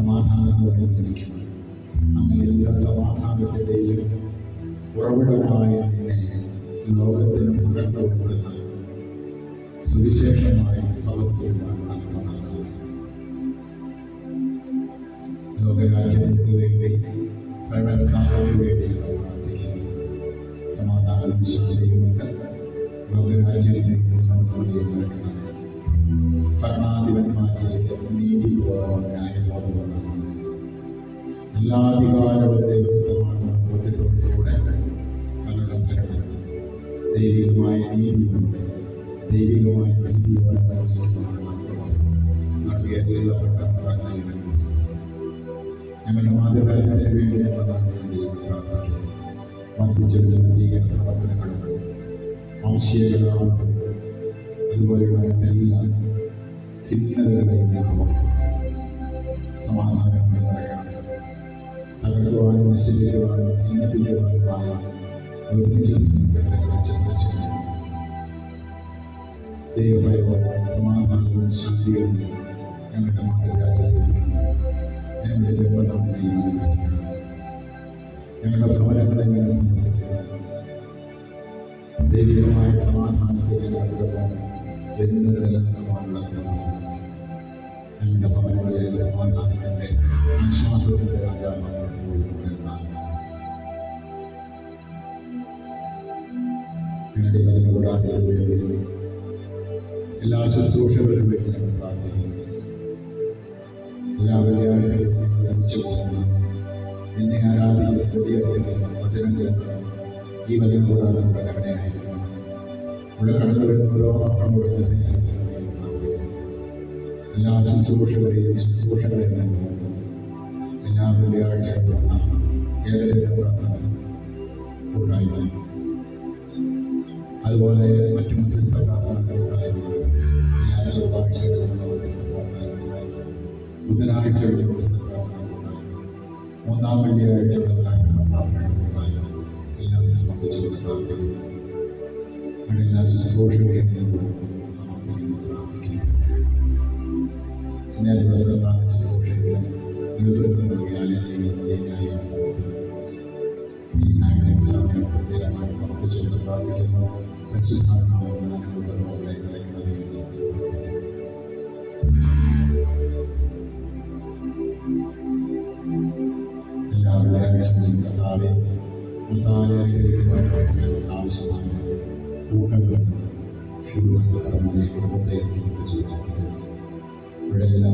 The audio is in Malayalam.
സമാധാനത്തോടെ ജീവിക്കണം. അങ്ങനെ എല്ലാ സമാധാനത്തിൻ്റെയും ഉറവിടമായ നിന്നെ ലോകത്തിന് പകർന്നു കൊടുക്കുന്ന സുവിശേഷമായ ലോകരാജ്യങ്ങൾക്ക് വേണ്ടി ഭരണകർത്താക്കൾക്ക് വേണ്ടി പ്രാർത്ഥിക്കുന്നു. സമാധാനം ശാന്തിയുമുണ്ട്. ലോകരാജ്യങ്ങളിലേക്ക് ഭരണാധിപന്മാരിലേക്ക് നീതിബോധവും ന്യായബോധവും എല്ലാ അധികാരവും ദൈവത്വമാണെന്ന ബോധ്യത്തോടുകൂടെ തങ്ങളുടെ ഭരണം ദൈവികമായ നീതിയുണ്ട്. ദൈവികമായ നീതിയോടെ ഞങ്ങളുടെ മാതൃരാജ്യത്തിന് വേണ്ടി ഞങ്ങൾ വേണ്ടി പ്രാർത്ഥിക്കുന്നു. വർദ്ധിച്ച ഭീകര പ്രവർത്തനങ്ങളും വംശീയകലാവും അതുപോലെയുള്ള എല്ലാ ഭിന്നതകളെയും ഞങ്ങൾ സമാധാനം നടക്കണം. തകർക്കുവാനും നശിപ്പിക്കുവാനും ഭിന്നിപ്പിക്കുവാനുമായ ഒരുമിച്ച് ചിന്തിച്ചു ദൈവഭയവും സമാധാനവും ശാന്തിയും ഞങ്ങളുടെ മാതൃരാജ്യത്തിൽ ഞങ്ങളുടെ ജന്മനാമത്തിൽ ഞങ്ങളുടെ ഭവനങ്ങളെ ഞങ്ങൾ സംസാരിക്കുന്നു. ദൈവികമായ സമാധാനത്തിൽ ഞങ്ങളുടെ എന്ന് നിലനിൽക്കുവാനുള്ള ഞങ്ങളുടെ ഭവനങ്ങളെ സമാധാനത്തിൻ്റെ ആശ്വാസത്തിൻ്റെ രാജാവാണ്. ഞങ്ങളുടെ വചനകൂടാതെ എല്ലാ ശുശ്രൂഷകരും വേണ്ടി ഞങ്ങൾ പ്രാർത്ഥിക്കുന്നു. എല്ലാ വെള്ളിയാഴ്ചകളും നിന്നെ ആരാധിക്കുന്ന വചനങ്ങൾക്ക് ഈ വചനം കൂടാതെ നമ്മുടെ കരുണയായിരിക്കണം. ഇവിടെ കടന്നു വരുന്ന ഓരോ മക്കളും കൂടെ കരുണയായിരിക്കണം. എല്ലാ ശുശ്രൂഷകളെയും എല്ലാ വെള്ളിയാഴ്ചകളും ഏകദിന പ്രാർത്ഥന കൂട്ടായ്മ അതുപോലെ മറ്റു മധ്യസ്ഥ സാധാരണക്കാരുമായി എല്ലാ ചൊവ്വാഴ്ചകളിലും ബുധനാഴ്ചകളിലും മൂന്നാം വെള്ളിയാഴ്ചകളിൽ എല്ലാം സമർപ്പിച്ചുകൊണ്ട് പ്രാർത്ഥിക്കുന്നു. അവിടെ എല്ലാ ശുശ്രൂഷകളെയും സമർപ്പിക്കുന്നു പ്രാർത്ഥിക്കുന്നു. ഇന്നേ ദിവസത്താണ് ശുശ്രൂഷകൾ നേതൃത്വം നൽകിയാൽ പ്രത്യേകമായി സമർപ്പിച്ചുകൊണ്ട് പ്രാർത്ഥിക്കുന്നു. എല്ലാ വെള്ളിയാഴ്ചകളിലും ആവശ്യമായ കൂട്ടങ്ങളും കുടുംബത്തെ സംബന്ധിച്ച് പ്രാർത്ഥിക്കുന്നു. ഇവിടെ എല്ലാ